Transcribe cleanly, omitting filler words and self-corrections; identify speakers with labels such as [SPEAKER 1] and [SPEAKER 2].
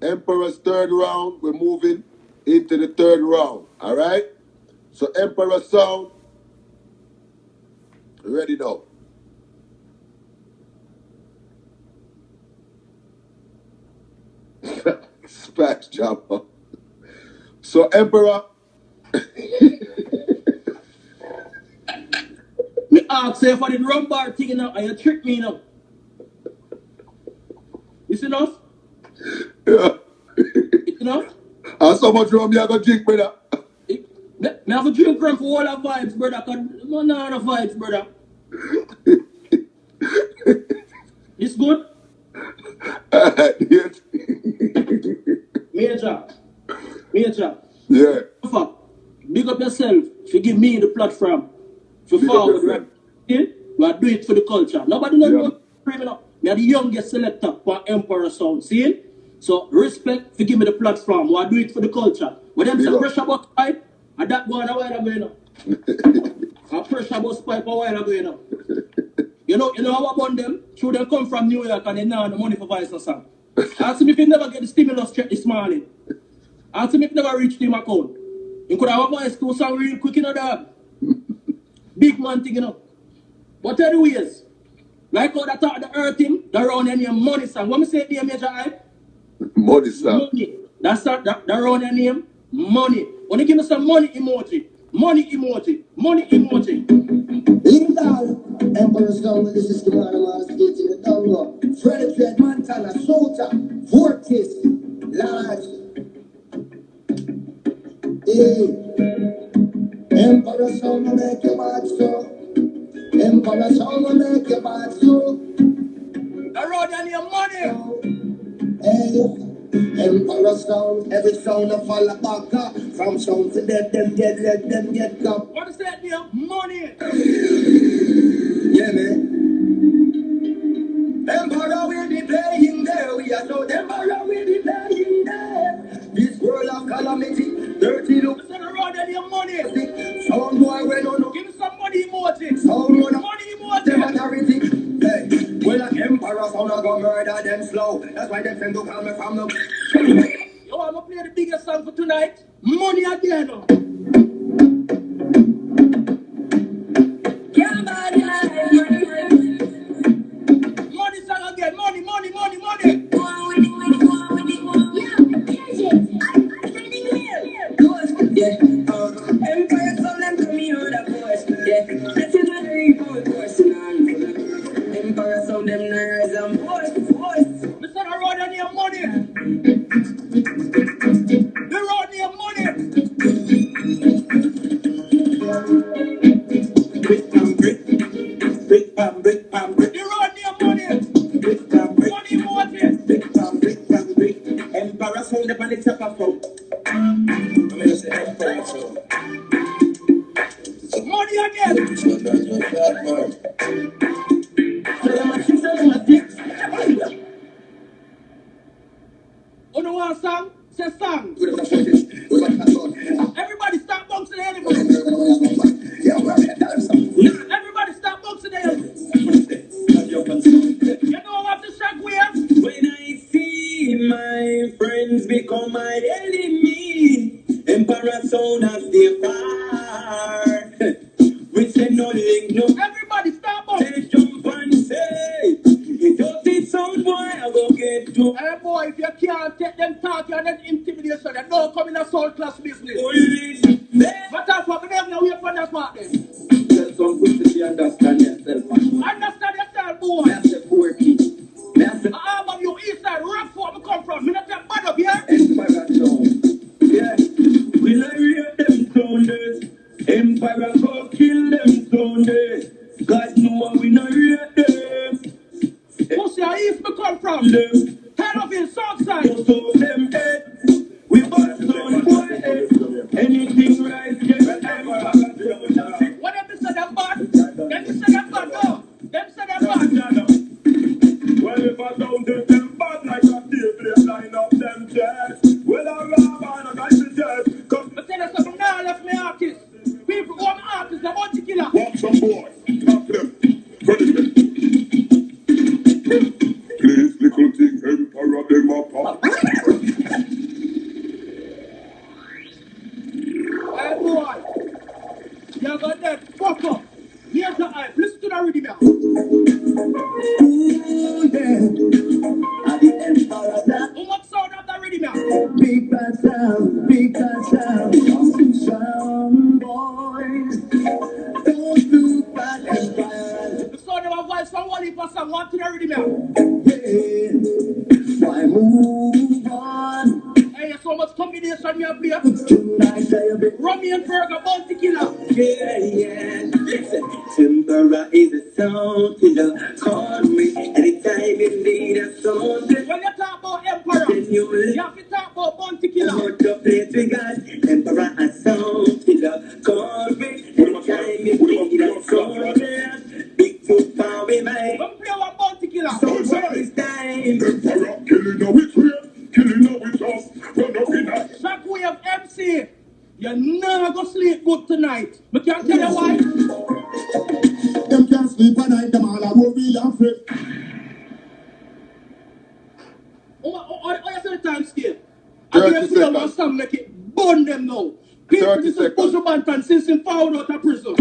[SPEAKER 1] Emperor's third round, we're moving into the third round. All right? So Emperor sound, ready now. Spax Jabba. So Emperor.
[SPEAKER 2] Me ask you for the drum bar thing now, and you trick me now. Is it enough?
[SPEAKER 1] Yeah.
[SPEAKER 2] It's enough?
[SPEAKER 1] How so much rum you gonna drink, brother?
[SPEAKER 2] Me have to drink rum for all the vibes, brother. Cause no other vibes, brother. This good?
[SPEAKER 1] Yes.
[SPEAKER 2] Major.
[SPEAKER 1] Yeah.
[SPEAKER 2] Big up yourself. For give me the platform. For forward, right? Yeah? We do it for the culture. Nobody knows what bringing up. Me are the youngest selector for Emperor Sound. See? So respect for give me the platform. We do it for the culture. When them say pressure about pipe, and that go on a while ago, you know. And pressure about pipe a while ago, you know. You know how about them? Should them come from New York and they now have the money for Vice or something. Ask him if he never get the stimulus check this morning. Ask him if he never reached him account. You could have a voice to song real quick, you know, dog. Big man thing, you know. But anyways, like how that talk the earth him, the round and name money song. What me say the major hype?
[SPEAKER 1] Money song.
[SPEAKER 2] Money. That's the round and name money. When you give me some money emoji. Money emoji.
[SPEAKER 3] Legal, Emperor Sound with the system on the master getting the download. Freddy Dread, Montana, Sota, Vortis, Large. Hey, Emperor Sound will make your bad so. Emperor Sound will make your bad so.
[SPEAKER 2] The road and your money.
[SPEAKER 3] Hey, Emperor Sound, every sound of fall back up. From sound to dead, them dead, let them get up.
[SPEAKER 2] What is that name? Money.
[SPEAKER 3] Yeah, man. Emperor will be playing there. We are so Emperor will be playing there. This world of calamity, dirty look.
[SPEAKER 2] Send around and your money.
[SPEAKER 3] Sound boy, we don't know.
[SPEAKER 2] Give me some money emoji.
[SPEAKER 3] Sound
[SPEAKER 2] money emoji.
[SPEAKER 3] Democracy. Hey, well, an Emperor sound a go murder them slow. That's why they tend to call me from the.
[SPEAKER 2] Yo, I'm gonna play the biggest song for tonight. Money again. Money song again. Money.
[SPEAKER 3] Yeah, Empire sound them to me on the voice. Yeah, that is a very good question. Empire sound them nerves and voice.
[SPEAKER 2] Me send around and your money. The road and your money.
[SPEAKER 3] Brick and brick. The
[SPEAKER 2] road and your money. Money emoji.
[SPEAKER 3] Brick. Emperor sound them on the top of phone.
[SPEAKER 2] Money again. You know what song? Say song. Everybody stop bouncing the animals. Everybody stop bouncing the animals. You know what the shock we have?
[SPEAKER 3] When I see my friends become my enemy, Emperor sound as they far. We say no link, no.
[SPEAKER 2] Everybody stop bouncing.
[SPEAKER 3] They jump and say, it doesn't sound boy, I go get to.
[SPEAKER 2] Hey boy, if you can't take them talk and then intimidation, then don't come in a soul class business. But that's what we never wait for that part then.
[SPEAKER 3] Tell some good to understand yourself.
[SPEAKER 2] Understand yourself, boy.
[SPEAKER 3] That's the poor key. That's the
[SPEAKER 2] I'm of you east side, rough where I come from. Me not take bad up here.
[SPEAKER 3] Empire sound. Yeah, we not read them sounders. Empire go kill them sounders. God know we not read them.
[SPEAKER 2] Pussy, I east me come from. Head of in south side.
[SPEAKER 3] So them head. We bust on boy head. Anything right, get the Empire.
[SPEAKER 2] What them say them bad? Them say them bad, no. Them say them bad.
[SPEAKER 3] Well, if I don't do them bad like a table, line up them jets. Well, I'm a guy to jets.
[SPEAKER 2] But tell us something now left me artist. People who are artists, they want to kill her.
[SPEAKER 1] Want some boy? Top them. Ready? Please, little thing, Emperor, them up.
[SPEAKER 3] big bad sound, some boys don't look back and find.
[SPEAKER 2] The sound of a voice from one heap of song, one to the rhythm now.
[SPEAKER 3] Why move on?
[SPEAKER 2] Hey, so much combination you play.
[SPEAKER 3] Tonight I'll be
[SPEAKER 2] Rummy and Burger, Bounty Killer.
[SPEAKER 3] yeah. Listen, Tempera is a song killer. Call me anytime you need a song.
[SPEAKER 2] When you talk about Emperor,
[SPEAKER 3] Then you
[SPEAKER 2] you have to talk about Bounty Killer.
[SPEAKER 3] want to play we got Tempera a song killer. Call me anytime you need a song. Big foot power we make.
[SPEAKER 2] Come play one Bounty Killer.
[SPEAKER 3] So what is time?
[SPEAKER 1] Emperor killing now with rain, killing now with us. Run up in us.
[SPEAKER 2] Shockwave MC, you're never gonna sleep good tonight. But can't tell you why.
[SPEAKER 1] Them can't sleep at night, them all are worried and afraid.
[SPEAKER 2] Oh, you say the time scale.
[SPEAKER 1] 30
[SPEAKER 2] I'm going to play one
[SPEAKER 1] seconds.
[SPEAKER 2] song, make it burn them now. People,
[SPEAKER 1] 30
[SPEAKER 2] this is
[SPEAKER 1] seconds.
[SPEAKER 2] Puzzle Bantan since he found out of prison.